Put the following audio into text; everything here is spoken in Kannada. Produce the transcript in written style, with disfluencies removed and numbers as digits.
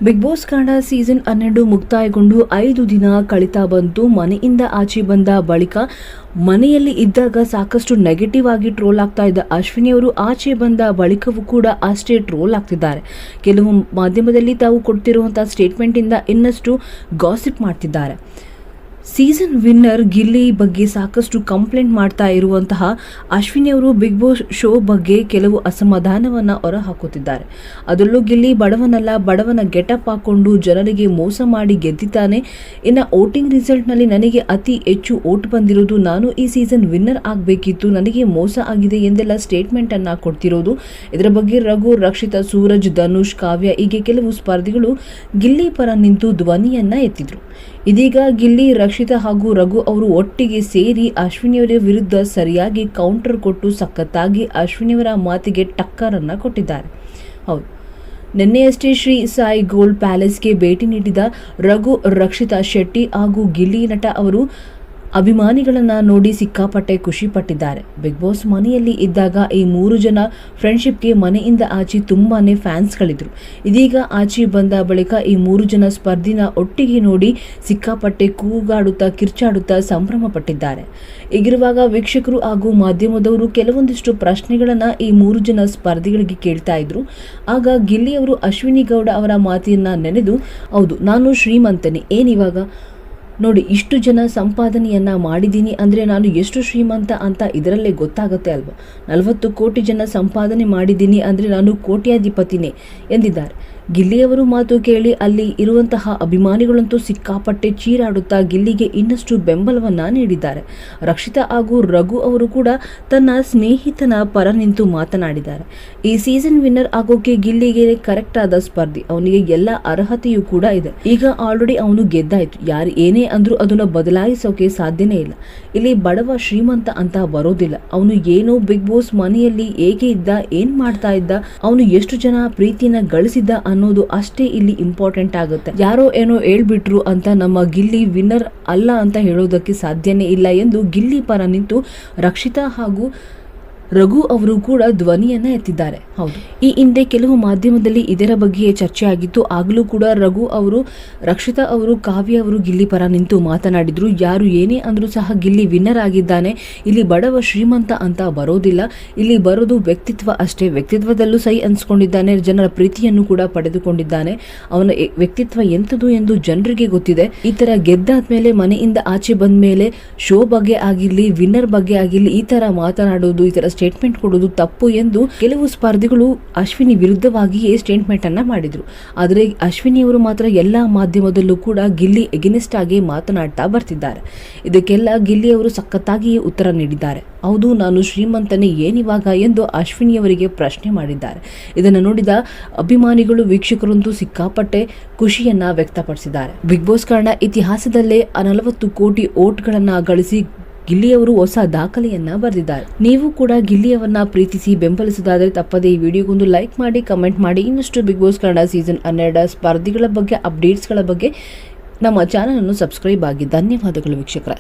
ಬಿಗ್ ಬಾಸ್ ಕನ್ನಡ ಸೀಸನ್ 12 ಮುಕ್ತಾಯಗೊಂಡು 5 ದಿನ ಕಳೀತಾ ಬಂತು. ಮನೆಯಿಂದ ಆಚೆ ಬಂದ ಬಳಿಕ ಮನೆಯಲ್ಲಿ ಇದ್ದಾಗ ಸಾಕಷ್ಟು ನೆಗೆಟಿವ್ ಆಗಿ ಟ್ರೋಲ್ ಆಗ್ತಾ ಇದ್ದ ಅಶ್ವಿನಿ ಅವರು ಆಚೆ ಬಂದ ಬಳಿಕವೂ ಕೂಡ ಅಷ್ಟೇ ಟ್ರೋಲ್ ಆಗ್ತಿದ್ದಾರೆ. ಕೆಲವು ಮಾಧ್ಯಮದಲ್ಲಿ ತಾವು ಕೊಡ್ತಿರುವಂತಹ ಸ್ಟೇಟ್ಮೆಂಟ್ ಇಂದ ಇನ್ನಷ್ಟು ಗಾಸಿಪ್ ಮಾಡ್ತಿದ್ದಾರೆ. ಸೀಸನ್ ವಿನ್ನರ್ ಗಿಲ್ಲಿ ಬಗ್ಗೆ ಸಾಕಷ್ಟು ಕಂಪ್ಲೇಂಟ್ ಮಾಡ್ತಾ ಇರುವಂತಹ ಅಶ್ವಿನಿ ಅವರು ಬಿಗ್ ಬಾಸ್ ಶೋ ಬಗ್ಗೆ ಕೆಲವು ಅಸಮಾಧಾನವನ್ನು ಹೊರಹಾಕುತ್ತಿದ್ದಾರೆ. ಅದರಲ್ಲೂ ಗಿಲ್ಲಿ ಬಡವನಲ್ಲ, ಬಡವನ ಗೆಟಪ್ ಹಾಕೊಂಡು ಜನರಿಗೆ ಮೋಸ ಮಾಡಿ ಗೆದ್ದಿದ್ದಾನೆ. ಇನ್ನು ವೋಟಿಂಗ್ ರಿಸಲ್ಟ್ನಲ್ಲಿ ನನಗೆ ಅತಿ ಹೆಚ್ಚು ವೋಟ್ ಬಂದಿರೋದು, ನಾನು ಈ ಸೀಸನ್ ವಿನ್ನರ್ ಆಗಬೇಕಿತ್ತು, ನನಗೆ ಮೋಸ ಆಗಿದೆ ಎಂದೆಲ್ಲ ಸ್ಟೇಟ್ಮೆಂಟ್ ಅನ್ನ ಕೊಡ್ತಿರೋದು. ಇದರ ಬಗ್ಗೆ ರಘು, ರಕ್ಷಿತಾ, ಸೂರಜ್, ಧನುಷ್, ಕಾವ್ಯ ಹೀಗೆ ಕೆಲವು ಸ್ಪರ್ಧಿಗಳು ಗಿಲ್ಲಿ ಪರ ನಿಂತು ಧ್ವನಿಯನ್ನ ಎತ್ತಿದ್ರು. ಇದೀಗ ಗಿಲ್ಲಿ, ರಕ್ಷಿತಾ ಹಾಗೂ ರಘು ಅವರು ಒಟ್ಟಿಗೆ ಸೇರಿ ಅಶ್ವಿನಿಯವರ ವಿರುದ್ಧ ಸರಿಯಾಗಿ ಕೌಂಟರ್ ಕೊಟ್ಟು ಸಖತ್ತಾಗಿ ಅಶ್ವಿನಿಯವರ ಮಾತಿಗೆ ಟಕ್ಕರ್ ಅನ್ನ ಕೊಟ್ಟಿದ್ದಾರೆ. ಹೌದು, ನಿನ್ನೆಯಷ್ಟೇ ಶ್ರೀ ಸಾಯಿ ಗೋಲ್ಡ್ ಪ್ಯಾಲೇಸ್ಗೆ ಭೇಟಿ ನೀಡಿದ ರಘು, ರಕ್ಷಿತಾ ಶೆಟ್ಟಿ ಹಾಗೂ ಗಿಲ್ಲಿ ನಟ ಅವರು ಅಭಿಮಾನಿಗಳನ್ನ ನೋಡಿ ಸಿಕ್ಕಾಪಟ್ಟೆ ಖುಷಿ ಪಟ್ಟಿದ್ದಾರೆ. ಬಿಗ್ ಬಾಸ್ ಮನೆಯಲ್ಲಿ ಇದ್ದಾಗ ಈ 3 ಜನ ಫ್ರೆಂಡ್ಶಿಪ್ಗೆ ಮನೆಯಿಂದ ಆಚೆ ತುಂಬಾನೇ ಫ್ಯಾನ್ಸ್ಗಳಿದ್ರು. ಇದೀಗ ಆಚೆ ಬಂದ ಬಳಿಕ ಈ 3 ಜನ ಸ್ಪರ್ಧಿನ ಒಟ್ಟಿಗೆ ನೋಡಿ ಸಿಕ್ಕಾಪಟ್ಟೆ ಕೂಗಾಡುತ್ತಾ ಕಿರ್ಚಾಡುತ್ತಾ ಸಂಭ್ರಮ ಪಟ್ಟಿದ್ದಾರೆ. ಹೀಗಿರುವಾಗ ವೀಕ್ಷಕರು ಹಾಗೂ ಮಾಧ್ಯಮದವರು ಕೆಲವೊಂದಿಷ್ಟು ಪ್ರಶ್ನೆಗಳನ್ನ ಈ 3 ಜನ ಸ್ಪರ್ಧಿಗಳಿಗೆ ಕೇಳ್ತಾ ಇದ್ರು. ಆಗ ಗಿಲ್ಲಿ ಅವರು ಅಶ್ವಿನಿ ಗೌಡ ಅವರ ಮಾತಿನ ನೆನೆದು, ಹೌದು ನಾನು ಶ್ರೀಮಂತನೇ, ಏನಿವಾಗ ನೋಡಿ ಇಷ್ಟು ಜನ ಸಂಪಾದನೆಯನ್ನ ಮಾಡಿದ್ದೀನಿ ಅಂದರೆ ನಾನು ಎಷ್ಟು ಶ್ರೀಮಂತ ಅಂತ ಇದರಲ್ಲೇ ಗೊತ್ತಾಗುತ್ತೆ ಅಲ್ವಾ. 40 ಕೋಟಿ ಜನ ಸಂಪಾದನೆ ಮಾಡಿದ್ದೀನಿ ಅಂದರೆ ನಾನು ಕೋಟ್ಯಾಧಿಪತಿನೇ ಎಂದಿದ್ದಾರೆ. ಗಿಲ್ಲಿಯವರು ಮಾತು ಕೇಳಿ ಅಲ್ಲಿ ಇರುವಂತಹ ಅಭಿಮಾನಿಗಳಂತೂ ಸಿಕ್ಕಾಪಟ್ಟೆ ಚೀರಾಡುತ್ತಾ ಗಿಲ್ಲಿಗೆ ಇನ್ನಷ್ಟು ಬೆಂಬಲವನ್ನ ನೀಡಿದ್ದಾರೆ. ರಕ್ಷಿತಾ ಹಾಗೂ ರಘು ಅವರು ಕೂಡ ತನ್ನ ಸ್ನೇಹಿತನ ಪರ ನಿಂತು ಮಾತನಾಡಿದ್ದಾರೆ. ಈ ಸೀಸನ್ ವಿನ್ನರ್ ಆಗೋಕೆ ಗಿಲ್ಲಿಗೆ ಕರೆಕ್ಟ್ ಆದ ಸ್ಪರ್ಧಿ, ಅವನಿಗೆ ಎಲ್ಲ ಅರ್ಹತೆಯೂ ಕೂಡ ಇದೆ. ಈಗ ಆಲ್ರೆಡಿ ಅವನು ಗೆದ್ದಾಯ್ತು, ಯಾರು ಏನೇ ಅಂದ್ರೂ ಅದನ್ನ ಬದಲಾಯಿಸೋಕೆ ಸಾಧ್ಯನೇ ಇಲ್ಲ. ಇಲ್ಲಿ ಬಡವ ಶ್ರೀಮಂತ ಅಂತ ಬರೋದಿಲ್ಲ. ಅವನು ಏನೋ ಬಿಗ್ ಬಾಸ್ ಮನೆಯಲ್ಲಿ ಹೇಗೆ ಇದ್ದ, ಏನ್ ಮಾಡ್ತಾ ಇದ್ದ, ಅವನು ಎಷ್ಟು ಜನ ಪ್ರೀತಿನ ಗಳಿಸಿದ್ದ ಅನ್ನೋದು ಅಷ್ಟೇ ಇಲ್ಲಿ ಇಂಪಾರ್ಟೆಂಟ್ ಆಗುತ್ತೆ. ಯಾರೋ ಏನೋ ಹೇಳ್ಬಿಟ್ರು ಅಂತ ನಮ್ಮ ಗಿಲ್ಲಿ ವಿನ್ನರ್ ಅಲ್ಲ ಅಂತ ಹೇಳೋದಕ್ಕೆ ಸಾಧ್ಯನೇ ಇಲ್ಲ ಎಂದು ಗಿಲ್ಲಿ ಪರ ನಿಂತು ರಕ್ಷಿತಾ ಹಾಗೂ ರಘು ಅವರು ಕೂಡ ಧ್ವನಿಯನ್ನ ಎತ್ತಿದ್ದಾರೆ. ಹೌದು, ಈ ಹಿಂದೆ ಕೆಲವು ಮಾಧ್ಯಮದಲ್ಲಿ ಇದರ ಬಗ್ಗೆ ಚರ್ಚೆ ಆಗಿತ್ತು. ಆಗಲೂ ಕೂಡ ರಘು ಅವರು, ರಕ್ಷಿತಾ ಅವರು, ಕಾವ್ಯ ಅವರು ಗಿಲ್ಲಿ ಪರ ನಿಂತು ಮಾತನಾಡಿದ್ರು. ಯಾರು ಏನೇ ಅಂದ್ರೂ ಸಹ ಗಿಲ್ಲಿ ವಿನ್ನರ್ ಆಗಿದ್ದಾನೆ, ಇಲ್ಲಿ ಬಡವ ಶ್ರೀಮಂತ ಅಂತ ಬರೋದಿಲ್ಲ, ಇಲ್ಲಿ ಬರೋದು ವ್ಯಕ್ತಿತ್ವ ಅಷ್ಟೇ. ವ್ಯಕ್ತಿತ್ವದಲ್ಲೂ ಸೈ ಅನ್ಸ್ಕೊಂಡಿದ್ದಾನೆ, ಜನರ ಪ್ರೀತಿಯನ್ನು ಕೂಡ ಪಡೆದುಕೊಂಡಿದ್ದಾನೆ. ಅವನ ವ್ಯಕ್ತಿತ್ವ ಎಂಥದ್ದು ಎಂದು ಜನರಿಗೆ ಗೊತ್ತಿದೆ. ಈ ತರ ಗೆದ್ದಾದ್ಮೇಲೆ ಮನೆಯಿಂದ ಆಚೆ ಬಂದ ಮೇಲೆ ಶೋ ಬಗ್ಗೆ ಆಗಿರ್ಲಿ, ವಿನ್ನರ್ ಬಗ್ಗೆ ಆಗಿರ್ಲಿ, ಈ ತರ ಮಾತನಾಡೋದು, ಈ ತರ ಸ್ಟೇಟ್ಮೆಂಟ್ ಕೊಡೋದು ತಪ್ಪು ಎಂದು ಕೆಲವು ಸ್ಪರ್ಧಿಗಳು ಅಶ್ವಿನಿ ವಿರುದ್ಧವಾಗಿಯೇ ಸ್ಟೇಟ್ಮೆಂಟ್ ಅನ್ನ ಮಾಡಿದ್ರು. ಆದರೆ ಅಶ್ವಿನಿಯವರು ಮಾತ್ರ ಎಲ್ಲಾ ಮಾಧ್ಯಮದಲ್ಲೂ ಕೂಡ ಗಿಲ್ಲಿ ಎಗೇನೆಸ್ಟ್ ಆಗಿ ಮಾತನಾಡ್ತಾ ಬರ್ತಿದ್ದಾರೆ. ಇದಕ್ಕೆಲ್ಲ ಗಿಲ್ಲಿ ಅವರು ಸಖತ್ತಾಗಿಯೇ ಉತ್ತರ ನೀಡಿದ್ದಾರೆ. ಹೌದು, ನಾನು ಶ್ರೀಮಂತನೇ, ಏನಿವಾಗ ಎಂದು ಅಶ್ವಿನಿಯವರಿಗೆ ಪ್ರಶ್ನೆ ಮಾಡಿದ್ದಾರೆ. ಇದನ್ನು ನೋಡಿದ ಅಭಿಮಾನಿಗಳು, ವೀಕ್ಷಕರಂತೂ ಸಿಕ್ಕಾಪಟ್ಟೆ ಖುಷಿಯನ್ನ ವ್ಯಕ್ತಪಡಿಸಿದ್ದಾರೆ. ಬಿಗ್ ಬಾಸ್ ಕನ್ನಡ ಇತಿಹಾಸದಲ್ಲೇ 40 ಕೋಟಿ ವೋಟ್ಗಳನ್ನ ಗಳಿಸಿ ಗಿಲ್ಲಿಯವರು ಹೊಸ ದಾಖಲೆಯನ್ನ ಬರೆದಿದ್ದಾರೆ. ನೀವು ಕೂಡ ಗಿಲ್ಲಿಯವನ್ನ ಪ್ರೀತಿಸಿ ಬೆಂಬಲಿಸುವುದಾದರೆ ತಪ್ಪದೇ ಈ ವಿಡಿಯೋಗೊಂದು ಲೈಕ್ ಮಾಡಿ, ಕಮೆಂಟ್ ಮಾಡಿ. ಇನ್ನಷ್ಟು ಬಿಗ್ ಬಾಸ್ ಕನ್ನಡ ಸೀಸನ್ 12 ಸ್ಪರ್ಧಿಗಳ ಬಗ್ಗೆ ಅಪ್ಡೇಟ್ಸ್ಗಳ ಬಗ್ಗೆ ನಮ್ಮ ಚಾನಲ್ ಅನ್ನು ಸಬ್ಸ್ಕ್ರೈಬ್ ಆಗಿ. ಧನ್ಯವಾದಗಳು ವೀಕ್ಷಕರೇ.